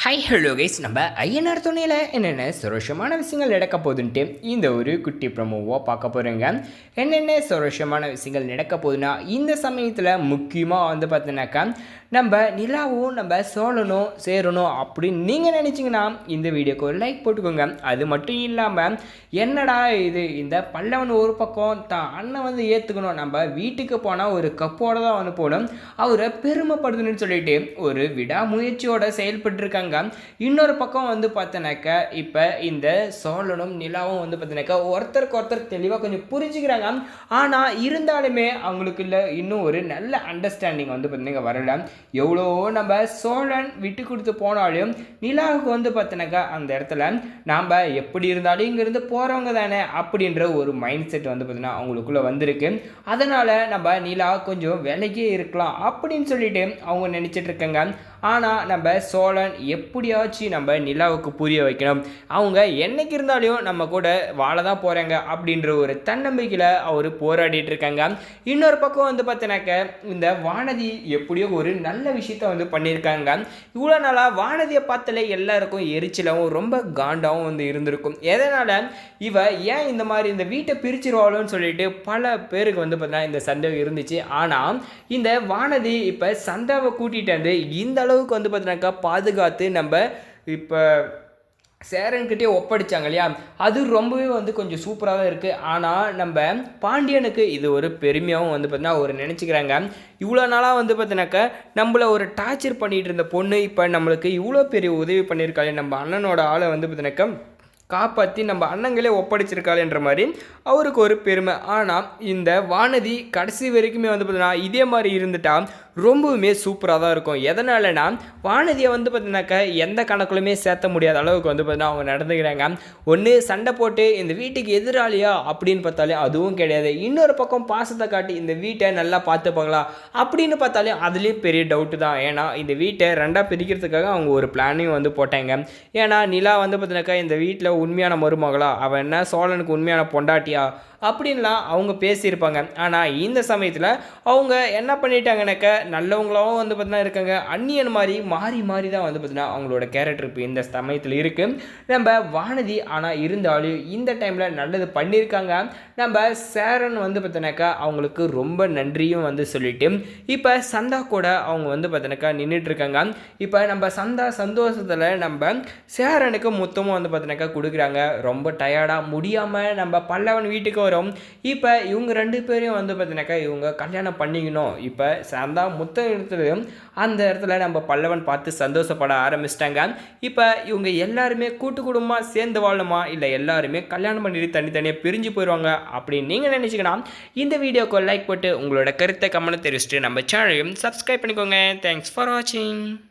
Hi hello guys, நம்ம ஐயனார் துணையில் என்னென்ன சுரோஷமான விஷயங்கள் நடக்க போகுதுன்ட்டு இந்த ஒரு குட்டி ப்ரமோவாக பார்க்க போகிறேங்க. என்னென்ன சுரோஷமான விஷயங்கள் நடக்க போகுதுன்னா, இந்த சமயத்தில் முக்கியமாக பார்த்தீங்கன்னாக்கா நம்ம நிலாவும் நம்ம சோழனும் சேரணும் அப்படின்னு நீங்கள் நினச்சிங்கன்னா இந்த வீடியோக்கு ஒரு லைக் போட்டுக்கோங்க. அது மட்டும் இல்லாமல் என்னடா இது, இந்த பல்லவன் ஒரு பக்கம் தான் அண்ணன் ஏற்றுக்கணும், நம்ம வீட்டுக்கு போனால் ஒரு கப்போடு தான் போகணும், அவரை பெருமைப்படுத்தணும்னு சொல்லிட்டு ஒரு விடாமுயற்சியோட செயல்பட்டுருக்காங்க. இன்னொரு பக்கம் பார்த்தனாக்கா இப்போ இந்த சோழனும் நிலாவும் பார்த்தீங்கன்னாக்கா ஒருத்தருக்கு ஒருத்தர் தெளிவாக கொஞ்சம் புரிஞ்சுக்கிறாங்க. ஆனால் இருந்தாலுமே அவங்களுக்குள்ள இன்னும் ஒரு நல்ல அண்டர்ஸ்டாண்டிங் பார்த்தீங்கன்னா வரல. எவ்வளோ நம்ம சோழன் விட்டு கொடுத்து போனாலும் நிலாவுக்கு பார்த்தீங்கன்னாக்கா அந்த இடத்துல நாம் எப்படி இருந்தாலும் இங்கேருந்து போகிறவங்க தானே அப்படின்ற ஒரு மைண்ட் செட் பார்த்தீங்கன்னா அவங்களுக்குள்ள வந்திருக்கு. அதனால் நம்ம நிலா கொஞ்சம் விலைக்கே இருக்கலாம் அப்படின்னு சொல்லிட்டு அவங்க நினச்சிட்டு இருக்காங்க. ஆனால் நம்ம சோழன் எப்படியாச்சும் நம்ம நிலாவுக்கு புரிய வைக்கணும், அவங்க என்னைக்கு இருந்தாலும் நம்ம கூட வாழ தான் போகிறாங்க அப்படின்ற ஒரு தன்னம்பிக்கையில் அவர் போராடிட்டு இருக்காங்க. இன்னொரு பக்கம் பார்த்தீங்கன்னாக்க இந்த வானதி எப்படியோ ஒரு நல்ல விஷயத்த பண்ணியிருக்காங்க. இவ்வளோ நாளாக வானதியை பார்த்தாலே எல்லாருக்கும் எரிச்சலாகவும் ரொம்ப காண்டாகவும் இருந்திருக்கும். எதனால் இவ ஏன் இந்த மாதிரி இந்த வீட்டை பிரிச்சிருவாளோன்னு சொல்லிட்டு பல பேருக்கு பார்த்தீங்கன்னா இந்த சந்தேகம் இருந்துச்சு. ஆனால் இந்த வானதி இப்போ சந்தாவை கூட்டிகிட்டு வந்து இந்த அளவுக்கு பார்த்தீங்கன்னாக்கா பாதுகாத்து நம்ம இப்போ சேரன்கிட்டே ஒப்படைச்சாங்க இல்லையா, அது ரொம்பவே கொஞ்சம் சூப்பராக தான் இருக்குது. ஆனால் நம்ம பாண்டியனுக்கு இது ஒரு பெருமையாகவும் பார்த்தீங்கன்னா ஒரு நினச்சிக்கிறாங்க. இவ்வளோ நாளாக பார்த்தீங்கன்னாக்கா நம்மளை ஒரு டார்ச்சர் பண்ணிகிட்டு இருந்த பொண்ணு இப்போ நம்மளுக்கு இவ்வளோ பெரிய உதவி பண்ணியிருக்காங்க, நம்ம அண்ணனோட ஆளை பார்த்தீங்கன்னாக்கா காப்பாற்றி நம்ம அண்ணங்களே ஒப்படைச்சிருக்காளுன்ற மாதிரி அவருக்கு ஒரு பெருமை. ஆனால் இந்த வானதி கடைசி வரைக்குமே பார்த்தீங்கன்னா இதே மாதிரி இருந்துட்டால் ரொம்பவுமே சூப்பராக தான் இருக்கும். எதனாலனா வானதியை பார்த்தீங்கன்னாக்கா எந்த கணக்குலையுமே சேர்த்த முடியாத அளவுக்கு பார்த்தீங்கன்னா அவங்க நடந்துக்கிறாங்க. ஒன்று சண்டை போட்டு இந்த வீட்டுக்கு எதிராளியா அப்படின்னு பார்த்தாலே அதுவும் கிடையாது. இன்னொரு பக்கம் பாசத்தை காட்டி இந்த வீட்டை நல்லா பார்த்துப்பாங்களா அப்படின்னு பார்த்தாலே அதுலேயும் பெரிய டவுட்டு தான். ஏன்னா இந்த வீட்டை ரெண்டாக பிரிக்கிறதுக்காக அவங்க ஒரு பிளானையும் போட்டாங்க. ஏன்னா நிலா பார்த்தீங்கன்னாக்கா இந்த வீட்டில் உண்மையான மருமகளா, அவன் என்ன சோழனுக்கு உண்மையான பொண்டாட்டியா அப்படின்லாம் அவங்க பேசியிருப்பாங்க. ஆனால் இந்த சமயத்தில் அவங்க என்ன பண்ணிட்டாங்கனாக்கா நல்லவங்களாகவும் பார்த்தீங்கன்னா இருக்காங்க, அந்நியன் மாதிரி மாறி மாறி தான் பார்த்தீங்கன்னா அவங்களோட கேரக்டர் இப்போ இந்த சமயத்தில் இருக்குது. நம்ம வானதி ஆனால் இருந்தாலும் இந்த டைமில் நல்லது பண்ணியிருக்காங்க. நம்ம சேரன் பார்த்தீங்கன்னாக்கா அவங்களுக்கு ரொம்ப நன்றியும் சொல்லிட்டு இப்போ சந்தா கூட அவங்க பார்த்தீங்கன்னாக்கா நின்றுட்டுருக்காங்க. இப்போ நம்ம சந்தா சந்தோஷத்தில் நம்ம சேரனுக்கு மொத்தமும் பார்த்தீங்கன்னாக்கா கொடுக்குறாங்க. ரொம்ப டயர்டாக முடியாமல் நம்ம பல்லவன் வீட்டுக்கு வரும். இப்போ இவங்க ரெண்டு பேரையும் பார்த்தீங்கன்னாக்கா இவங்க கல்யாணம் பண்ணிக்கணும். இப்போ சந்தா முத்தம் எடுத்ததும் அந்த இடத்துல நம்ம பல்லவன் பார்த்து சந்தோஷப்பட ஆரம்பிச்சிட்டாங்க. இப்போ இவங்க எல்லாருமே கூட்டு குடும்பமாக சேர்ந்து வாழணுமா, இல்லை எல்லாருமே கல்யாணம் பண்ணிட்டு தனித்தனியாக பிரிஞ்சு போயிடுவாங்க அப்படின்னு நீங்கள் நினச்சிக்கலாம். இந்த வீடியோக்கு லைக் போட்டு உங்களோட கருத்தை கமெண்ட் தெரிவிச்சுட்டு நம்ம சேனலையும் சப்ஸ்கிரைப் பண்ணிக்கோங்க. தேங்க்ஸ் ஃபார் வாட்சிங்.